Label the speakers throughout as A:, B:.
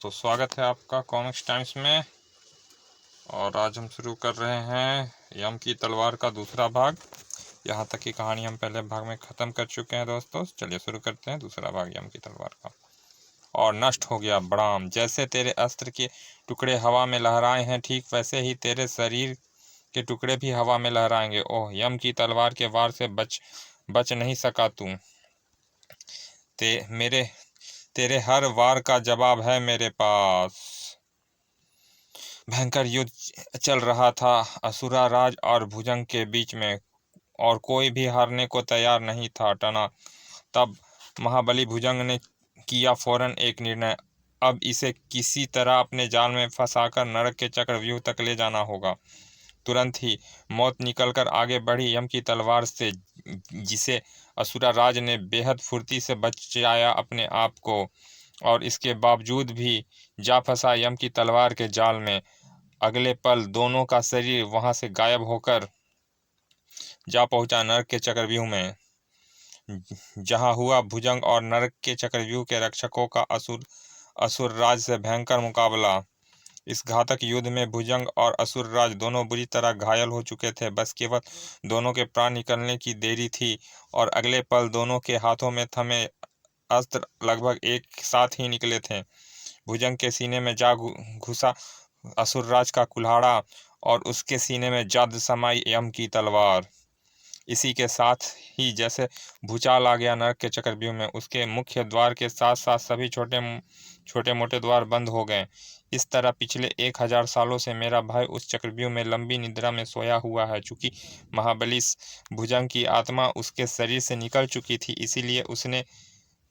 A: दोस्तों, स्वागत है आपका कॉमिक्स टाइम्स में। और आज हम शुरू कर रहे हैं यम की तलवार का दूसरा भाग। यहाँ तक की कहानी हम पहले भाग में ख़त्म कर चुके हैं दोस्तों। चलिए शुरू करते हैं दूसरा भाग यम की तलवार का। और नष्ट हो गया बड़ाम। जैसे तेरे अस्त्र के टुकड़े हवा में लहराए हैं, ठीक वैसे ही तेरे शरीर के टुकड़े भी हवा में लहराएंगे। ओह, यम की तलवार के वार से बच नहीं सका तू। तेरे हर वार का जवाब है मेरे पास। भयंकर युद्ध चल रहा था असुरा राज और भुजंग के बीच में, और कोई भी हारने को तैयार नहीं था टना। तब महाबली भुजंग ने किया फौरन एक निर्णय। अब इसे किसी तरह अपने जाल में फंसाकर नरक के चक्रव्यूह तक ले जाना होगा। तुरंत ही मौत निकलकर आगे बढ़ी यम की तलवार से, जिसे असुरा राज ने बेहद फुर्ती से बचाया अपने आप को, और इसके बावजूद भी जा फंसा यम की तलवार के जाल में। अगले पल दोनों का शरीर वहां से गायब होकर जा पहुंचा नरक के चक्रव्यूह में, जहां हुआ भुजंग और नरक के चक्रव्यूह के रक्षकों का असुर राज से भयंकर मुकाबला। इस घातक युद्ध में भुजंग और असुर राज दोनों बुरी तरह घायल हो चुके थे। बस केवल दोनों के प्राण निकलने की देरी थी, और अगले पल दोनों के हाथों में थमे अस्त्र लगभग एक साथ ही निकले थे। भुजंग के सीने में जा घुसा असुरराज का कुल्हाड़ा, और उसके सीने में जाद समाई यम की तलवार। इसी के साथ ही जैसे भूचाल आ गया नरक के चक्रव्यूह में। उसके मुख्य द्वार के साथ साथ सभी छोटे मोटे द्वार बंद हो गए। इस तरह पिछले 1000 सालों से मेरा भाई उस चक्रव्यूह में लंबी निद्रा में सोया हुआ है। चूंकि महाबली भुजंग की आत्मा उसके शरीर से निकल चुकी थी, इसीलिए उसने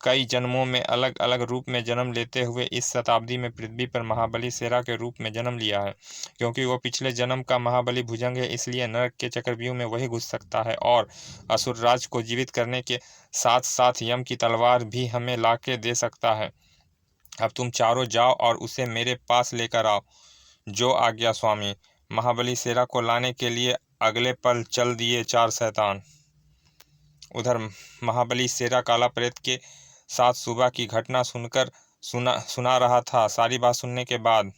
A: कई जन्मों में अलग अलग रूप में जन्म लेते हुए इस शताब्दी में पृथ्वी पर महाबली शेरा के रूप में जन्म लिया है। क्योंकि वो पिछले जन्म का महाबली भुजंग है, इसलिए नरक के चक्रव्यूह में वही घुस सकता है, और असुरराज को जीवित करने के साथ साथ यम की तलवार भी हमें लाके दे सकता है। अब तुम चारों जाओ और उसे मेरे पास लेकर आओ। जो आज्ञा स्वामी। महाबली शेरा को लाने के लिए अगले पल चल दिए चार शैतान। उधर महाबली शेरा काला प्रेत के साथ सुबह की घटना सुना रहा था। सारी बात सुनने के बाद,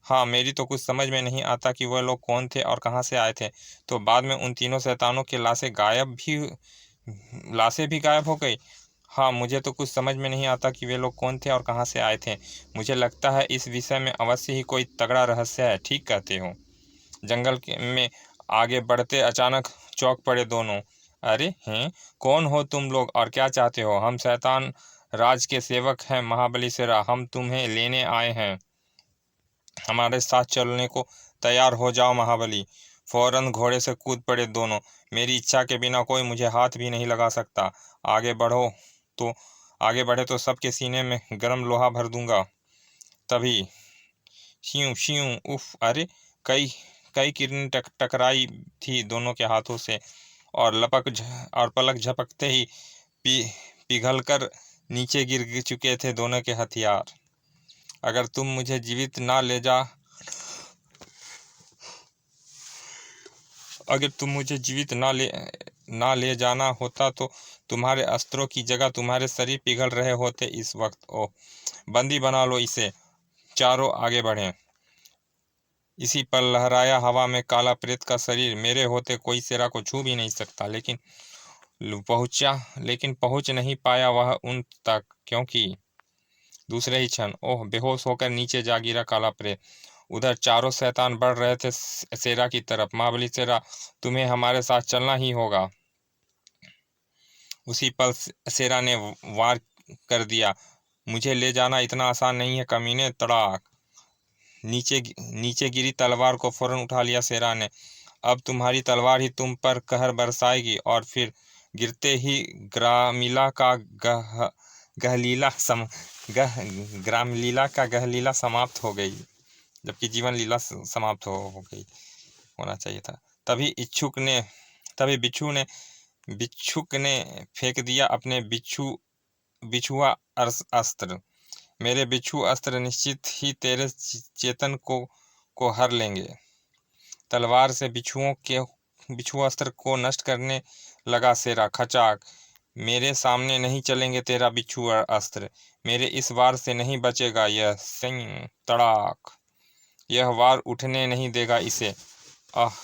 A: हाँ, मेरी तो कुछ समझ में नहीं आता कि वह लोग कौन थे और कहाँ से आए थे। तो बाद में उन तीनों शैतानों की लाशें भी गायब हो गई। हाँ, मुझे तो कुछ समझ में नहीं आता कि वे लोग कौन थे और कहाँ से आए थे। मुझे लगता है इस विषय में अवश्य ही कोई तगड़ा रहस्य है। ठीक कहते हो। जंगल में आगे बढ़ते अचानक चौंक पड़े दोनों। अरे हैं, कौन हो तुम लोग और क्या चाहते हो? हम शैतान राज के सेवक हैं महाबली शेरा, हम तुम्हें लेने आए हैं। हमारे साथ चलने को तैयार हो जाओ महाबली। फौरन घोड़े से कूद पड़े दोनों। मेरी इच्छा के बिना कोई मुझे हाथ भी नहीं लगा सकता। आगे बढ़ो तो आगे बढ़े तो सबके सीने में गर्म लोहा भर दूंगा। तभी शियूं शियूं, उफ, अरे, कई कई किरणें टकराई थी दोनों के हाथों से, और पलक झपकते ही पी पिघलकर नीचे गिर चुके थे दोनों के हथियार। अगर तुम मुझे जीवित ना ले जाना होता तो तुम्हारे अस्त्रों की जगह तुम्हारे शरीर पिघल रहे होते इस वक्त। ओह, बंदी बना लो इसे। चारों आगे बढ़े। इसी पर लहराया हवा में काला प्रेत का शरीर। मेरे होते कोई शेरा को छू भी नहीं सकता, लेकिन पहुंच नहीं पाया वह उन तक, क्योंकि दूसरे ही क्षण, ओह, बेहोश होकर नीचे जा गिरा काला प्रेत। उधर चारों शैतान बढ़ रहे थे शेरा की तरफ। महाबली शेरा, तुम्हें हमारे साथ चलना ही होगा। उसी पल शेरा ने वार कर दिया। मुझे ले जाना इतना आसान नहीं है कमीने। तड़ाक, नीचे गिरी तलवार को फौरन उठा लिया शेरा ने। अब तुम्हारी तलवार ही तुम पर कहर बरसाएगी। और फिर गिरते ही ग्रामलीला का गहलीला समाप्त हो गई, जबकि जीवन लीला समाप्त हो गई होना चाहिए था। तभी बिच्छुक ने फेंक दिया अपने बिछुआ अस्त्र। मेरे बिच्छू अस्त्र निश्चित ही तेरे चेतन को हर लेंगे। तलवार से बिच्छू अस्त्र को नष्ट करने लगा शेरा। खचाक, मेरे सामने नहीं चलेंगे तेरा बिच्छू और अस्त्र, मेरे इस वार से नहीं बचेगा यह सिंह। तड़ाक! यह वार उठने नहीं देगा इसे। आह!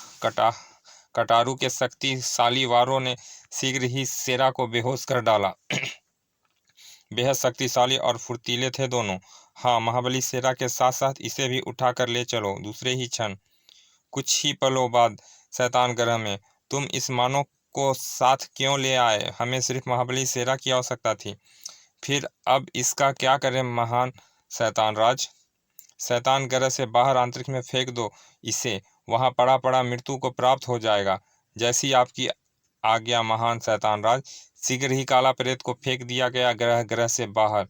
A: कटारू के शक्तिशाली वारों ने शीघ्र ही शेरा को बेहोश कर डाला। बेहद शक्तिशाली और फुर्तीले थे दोनों। हाँ, महाबली शेरा के साथ साथ इसे भी उठाकर ले चलो। दूसरे ही क्षण, कुछ ही पलों बाद शैतान ग्रह में तुम इस मानव को साथ क्यों ले आए? हमें सिर्फ महाबली शेरा की आवश्यकता थी। फिर अब इसका क्या करें महान शैतान राज? शैतान ग्रह से बाहर अंतरिक्ष में फेंक दो इसे, वहां पड़ा पड़ा मृत्यु को प्राप्त हो जाएगा। जैसी आपकी आज्ञा महान शैतान राज। शीघ्र ही काला प्रेत को फेंक दिया गया ग्रह से बाहर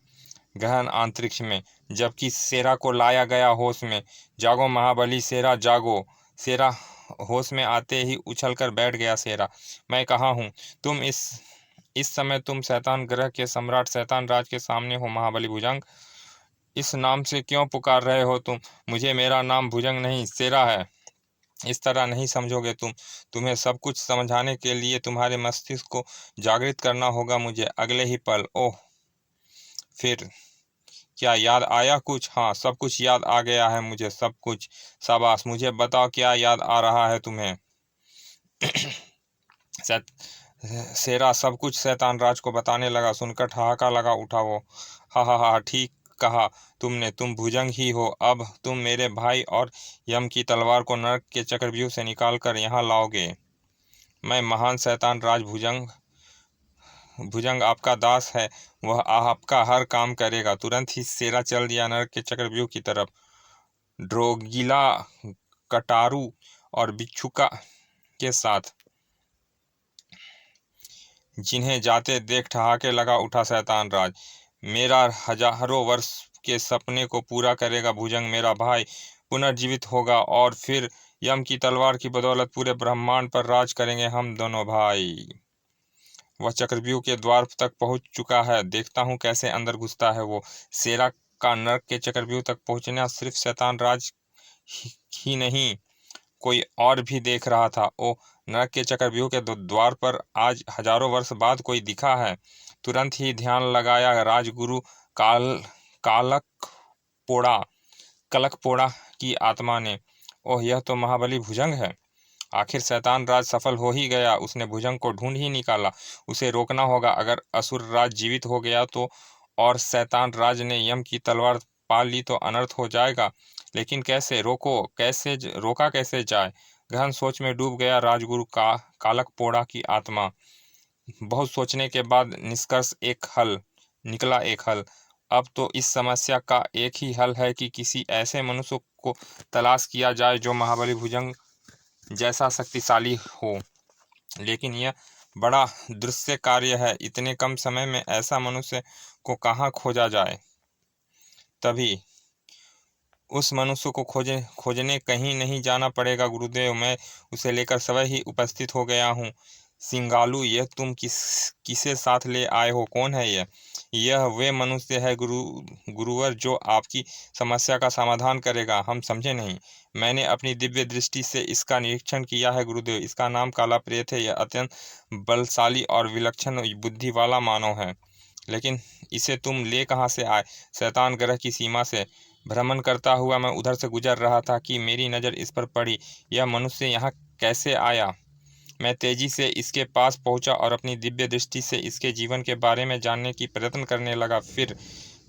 A: गहन अंतरिक्ष में, जबकि शेरा को लाया गया होश में। जागो महाबली शेरा, जागो। शेरा होश में आते ही उछलकर बैठ गया। शेरा, मैं कहाँ हूँ? तुम इस समय तुम शैतान ग्रह के सम्राट शैतान राज के सामने हो। महाबली भुजंग, इस नाम से क्यों पुकार रहे हो तुम मुझे? मेरा नाम भुजंग नहीं, शेरा है। इस तरह नहीं समझोगे तुम। तुम्हें सब कुछ समझाने के लिए तुम्हारे मस्तिष्क को जागृत करना होगा मुझे अगले ही पल। ओह, फिर क्या याद आया कुछ? हाँ, सब कुछ याद आ गया है मुझे, सब कुछ। शाबाश, मुझे बताओ क्या याद आ रहा है तुम्हें? शेरा सब कुछ शैतान राज को बताने लगा। सुनकर ठहाका लगा उठा वो। हा हा हा, ठीक कहा तुमने, तुम भुजंग ही हो। अब तुम मेरे भाई और यम की तलवार को नरक के चक्रव्यूह से निकाल कर यहाँ लाओगे। मैं महान शैतान राज भुजंग आपका दास है, वह आपका हर काम करेगा। तुरंत ही शेरा चल दिया नरक के चक्रव्यूह की तरफ। ड्रोगिला, कटारू और बिच्छुका के साथ, जिन्हें जाते देख ठहाके लगा उठा शैतान राज। मेरा हजारों वर्ष के सपने को पूरा करेगा भुजंग, मेरा भाई पुनर्जीवित होगा और फिर यम की तलवार की बदौलत पूरे ब्रह्मांड पर राज करेंगे हम दोनों भाई। वह चक्रव्यूह के द्वार तक पहुंच चुका है, देखता हूं कैसे अंदर घुसता है वो। शेरा का नरक के चक्रव्यूह तक पहुंचना सिर्फ शैतान राज ही नहीं, कोई और भी देख रहा था। ओ, नरक के चक्रव्यूह के द्वार पर आज हजारों वर्ष बाद कोई दिखा है। तुरंत ही ध्यान लगाया राजगुरु कालक पोड़ा कलक पोड़ा की आत्मा ने। ओह, यह तो महाबली भुजंग है। आखिर शैतान राज सफल हो ही गया, उसने भुजंग को ढूंढ ही निकाला। उसे रोकना होगा। अगर असुर राज जीवित हो गया तो और शैतान राज ने यम की तलवार पा ली तो अनर्थ हो जाएगा। लेकिन कैसे रोका कैसे जाए? गहन सोच में डूब गया राजगुरु कालक पोड़ा की आत्मा। बहुत सोचने के बाद निष्कर्ष निकला एक हल। अब तो इस समस्या का एक ही हल है कि किसी ऐसे मनुष्य को तलाश किया जाए जो महाबली भुजंग जैसा शक्तिशाली हो। लेकिन यह बड़ा दुष्कर कार्य है। इतने कम समय में ऐसा मनुष्य को कहाँ खोजा जाए? तभी उस मनुष्य को खोजने कहीं नहीं जाना पड़ेगा गुरुदेव, मैं उसे लेकर स्वयं ही उपस्थित हो गया हूँ। सिंगालू, यह तुम किसे साथ ले आए हो? कौन है यह? यह वे मनुष्य है गुरुवर जो आपकी समस्या का समाधान करेगा। हम समझे नहीं। मैंने अपनी दिव्य दृष्टि से इसका निरीक्षण किया है गुरुदेव। इसका नाम काला प्रेत है। यह अत्यंत बलशाली और विलक्षण बुद्धि वाला मानव है। लेकिन इसे तुम ले कहाँ से आए? शैतान ग्रह की सीमा से भ्रमण करता हुआ मैं उधर से गुजर रहा था कि मेरी नज़र इस पर पड़ी। यह मनुष्य यहाँ कैसे आया? मैं तेजी से इसके पास पहुंचा और अपनी दिव्य दृष्टि से इसके जीवन के बारे में जानने की प्रयत्न करने लगा। फिर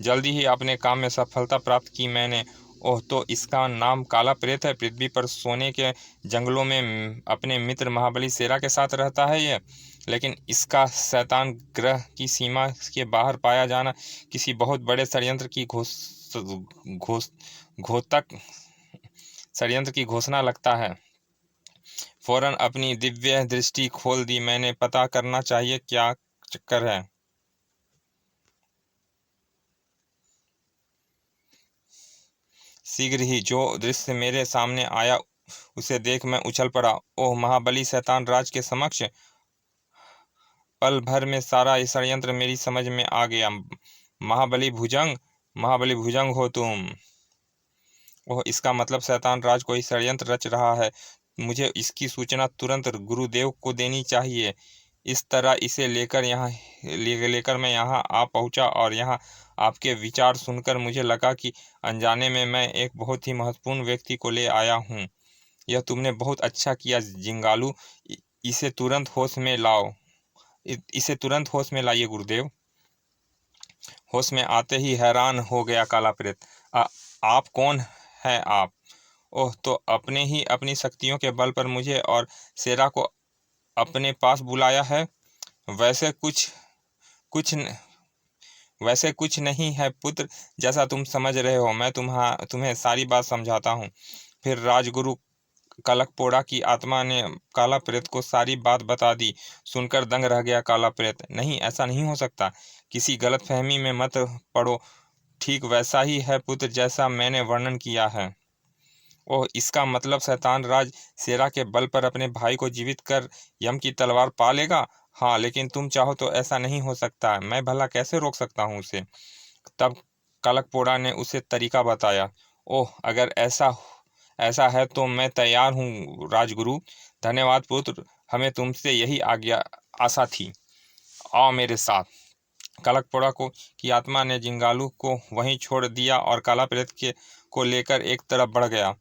A: जल्दी ही अपने काम में सफलता प्राप्त की मैंने। ओह, तो इसका नाम काला प्रेत है। पृथ्वी पर सोने के जंगलों में अपने मित्र महाबली शेरा के साथ रहता है यह। लेकिन इसका शैतान ग्रह की सीमा के बाहर पाया जाना किसी बहुत बड़े घोतक षड्यंत्र की घोषणा लगता है। फौरन अपनी दिव्य दृष्टि खोल दी मैंने। पता करना चाहिए क्या चक्कर है। शीघ्र ही जो दृश्य मेरे सामने आया उसे देख मैं उछल पड़ा। ओह, महाबली शैतान राज के समक्ष! पल भर में सारा षड्यंत्र मेरी समझ में आ गया। महाबली भुजंग हो तुम? ओह, इसका मतलब शैतान राज कोई षड्यंत्र रच रहा है। मुझे इसकी सूचना तुरंत गुरुदेव को देनी चाहिए। इस तरह इसे लेकर मैं यहाँ आ पहुँचा और यहाँ आपके विचार सुनकर मुझे लगा कि अनजाने में मैं एक बहुत ही महत्वपूर्ण व्यक्ति को ले आया हूँ। यह तुमने बहुत अच्छा किया जिंगालू। इसे तुरंत होश में लाओ। इसे तुरंत होश में लाइए गुरुदेव। होश में आते ही हैरान हो गया काला प्रेत। आप कौन है आप? ओह, तो अपने ही अपनी शक्तियों के बल पर मुझे और शेरा को अपने पास बुलाया है। वैसे कुछ नहीं है पुत्र, जैसा तुम समझ रहे हो। मैं तुम्हें सारी बात समझाता हूँ। फिर राजगुरु कलकपोड़ा की आत्मा ने काला प्रेत को सारी बात बता दी। सुनकर दंग रह गया काला प्रेत। नहीं, ऐसा नहीं हो सकता। किसी गलतफहमी में मत पड़ो। ठीक वैसा ही है पुत्र जैसा मैंने वर्णन किया है। ओह, इसका मतलब शैतान राज शेरा के बल पर अपने भाई को जीवित कर यम की तलवार पा लेगा। हाँ, लेकिन तुम चाहो तो ऐसा नहीं हो सकता। मैं भला कैसे रोक सकता हूँ उसे? तब कलकपोड़ा ने उसे तरीका बताया। ओह, अगर ऐसा है तो मैं तैयार हूँ राजगुरु। धन्यवाद पुत्र, हमें तुमसे यही आशा थी। आओ मेरे साथ। कलकपोड़ा की आत्मा ने जिंगालू को वहीं छोड़ दिया और काला प्रेत को लेकर एक तरफ बढ़ गया।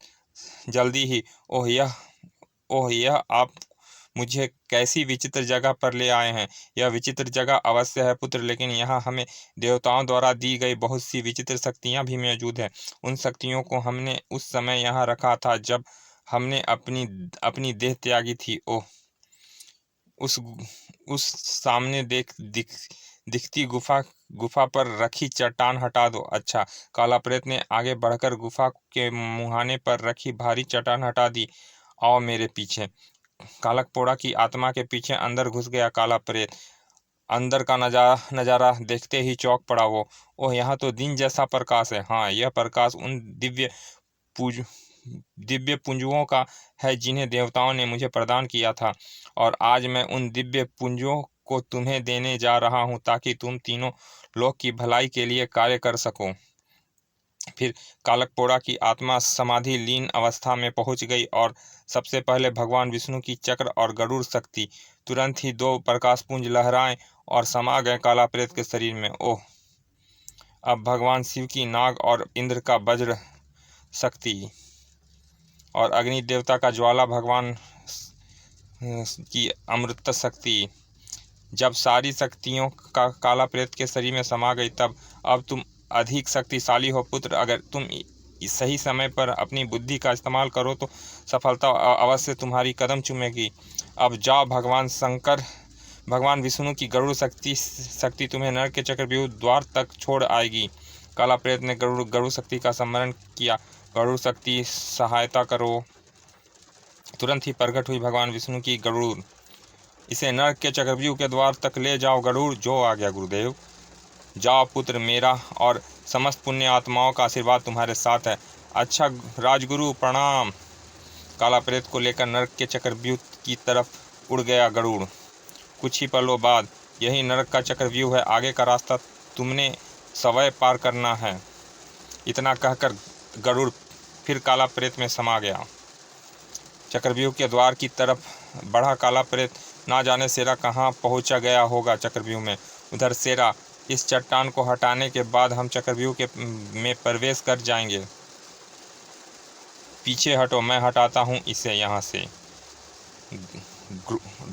A: जल्दी ही। ओह यह आप मुझे कैसी विचित्र जगह पर ले आए हैं। यह विचित्र जगह अवश्य है पुत्र, लेकिन यहाँ हमें देवताओं द्वारा दी गई बहुत सी विचित्र शक्तियाँ भी मौजूद हैं। उन शक्तियों को हमने उस समय यहाँ रखा था जब हमने अपनी देह त्यागी थी। ओह, उस सामने दिखती गुफा पर रखी चट्टान हटा दो। अच्छा। काला प्रेत ने आगे बढ़कर गुफा के मुहाने पर रखी भारी चट्टान हटा दी। आओ मेरे पीछे। कालकपोड़ा की आत्मा के पीछे अंदर घुस गया काला प्रेत। अंदर का नजारा देखते ही चौंक पड़ा वो। ओह, यहाँ तो दिन जैसा प्रकाश है। हाँ, यह प्रकाश उन दिव्य पुंजों का है जिन्हें देवताओं ने मुझे प्रदान किया था, और आज मैं उन दिव्य पुंजों को तुम्हें देने जा रहा हूँ ताकि तुम तीनों लोक की भलाई के लिए कार्य कर सको। फिर कालकपोड़ा की आत्मा समाधि लीन अवस्था में पहुंच गई और सबसे पहले भगवान विष्णु की चक्र और गरुड़ शक्ति। तुरंत ही दो प्रकाशपुंज लहराए और समा गए काला प्रेत के शरीर में। ओह, अब भगवान शिव की नाग और इंद्र का वज्र शक्ति और अग्नि देवता का ज्वाला भगवान की अमृत शक्ति, जब सारी शक्तियों का काला प्रेत के शरीर में समा गई, तब अब तुम अधिक शक्तिशाली हो पुत्र। अगर तुम सही समय पर अपनी बुद्धि का इस्तेमाल करो तो सफलता अवश्य तुम्हारी कदम चूमेगी। अब जाओ, भगवान विष्णु की गरुड़ शक्ति तुम्हें नरक के चक्रव्यूह द्वार तक छोड़ आएगी। काला प्रेत ने गरुड़ शक्ति का स्मरण किया। गरुड़ शक्ति सहायता करो। तुरंत ही प्रकट हुई भगवान विष्णु की गरुड़। इसे नरक के चक्रव्यूह के द्वार तक ले जाओ गरुड़। जो आ गया गुरुदेव। जाओ पुत्र, मेरा और समस्त पुण्य आत्माओं का आशीर्वाद तुम्हारे साथ है। अच्छा राजगुरु, प्रणाम। काला प्रेत को लेकर नरक के चक्रव्यूह की तरफ उड़ गया गरुड़। कुछ ही पलों बाद, यही नरक का चक्रव्यूह है, आगे का रास्ता तुमने सवय पार करना है। इतना कहकर गरुड़ फिर काला प्रेत में समा गया। चक्रव्यूह के द्वार की तरफ बढ़ा काला प्रेत। ना जाने शेरा कहाँ पहुँचा गया होगा चक्रव्यूह में। उधर शेरा, इस चट्टान को हटाने के बाद हम चक्रव्यूह में प्रवेश कर जाएंगे। पीछे हटो, मैं हटाता हूँ इसे यहाँ से।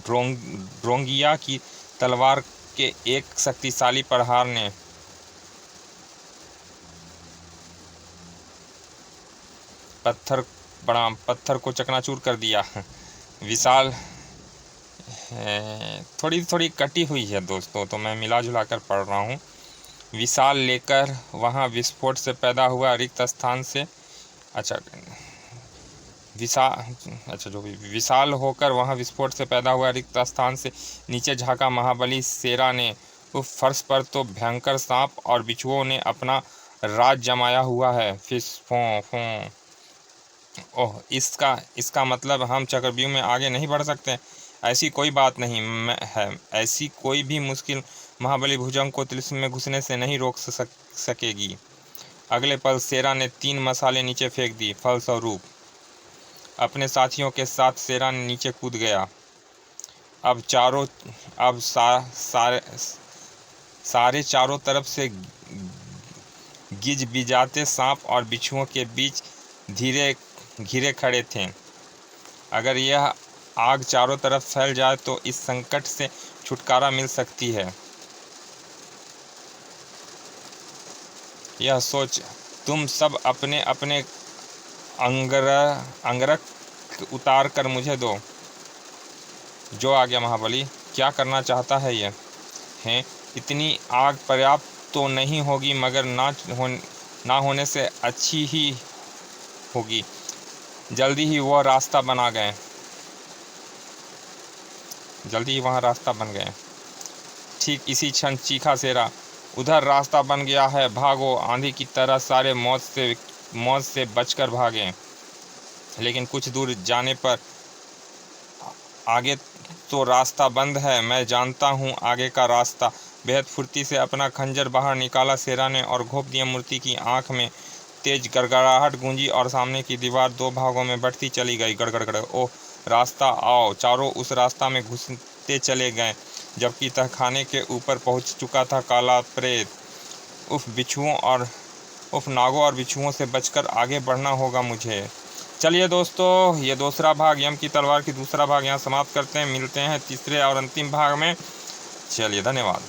A: ड्रोंगिया की तलवार के एक शक्तिशाली प्रहार ने पत्थर को चकनाचूर कर दिया। विशाल, थोड़ी कटी हुई है दोस्तों, तो मैं मिला जुला कर पढ़ रहा हूँ। विशाल लेकर वहाँ विस्फोट से पैदा हुआ रिक्त स्थान से जो भी विशाल होकर वहाँ विस्फोट से पैदा हुआ रिक्त स्थान से नीचे झाँका महाबली शेरा ने। उस फर्श पर तो भयंकर सांप और बिच्छुओं ने अपना राज जमाया हुआ है। फिर ओह, इसका मतलब हम चक्रव्यूह में आगे नहीं बढ़ सकते। ऐसी कोई बात नहीं है। ऐसी कोई भी मुश्किल महाबली भुजंग को तिलिस्म में घुसने से नहीं रोक सकेगी। अगले पल शेरा ने 3 मसाले नीचे फेंक दी। फलस्वरूप अपने साथियों के साथ शेरा नीचे कूद गया। अब सारे चारों तरफ से गिजबिजाते सांप और बिच्छुओं के बीच धीरे घिरे खड़े थे। अगर यह आग चारों तरफ फैल जाए तो इस संकट से छुटकारा मिल सकती है। यह सोच तुम सब अपने अपने अंगरख उतार कर मुझे दो। जो आ गया महाबली, क्या करना चाहता है यह? हैं, इतनी आग पर्याप्त तो नहीं होगी, मगर ना होने से अच्छी ही होगी। जल्दी ही वहाँ रास्ता बन गए। ठीक इसी क्षण चीखा शेरा, उधर रास्ता बन गया है, भागो। आंधी की तरह सारे मौत से बचकर भागे, लेकिन कुछ दूर जाने पर आगे तो रास्ता बंद है। मैं जानता हूँ आगे का रास्ता। बेहद फुर्ती से अपना खंजर बाहर निकाला शेरा ने और घोंप दिया मूर्ति की आंख में। तेज गड़गड़ाहट गूंजी और सामने की दीवार दो भागों में बढ़ती चली गई। गड़गड़गड़, ओह रास्ता आओ। चारों उस रास्ता में घुसते चले गए, जबकि तहखाने के ऊपर पहुंच चुका था काला प्रेत। उफ नागों और बिच्छुओं से बचकर आगे बढ़ना होगा मुझे। चलिए दोस्तों, ये दूसरा भाग यम की तलवार की दूसरा भाग यहाँ समाप्त करते हैं। मिलते हैं तीसरे और अंतिम भाग में। चलिए, धन्यवाद।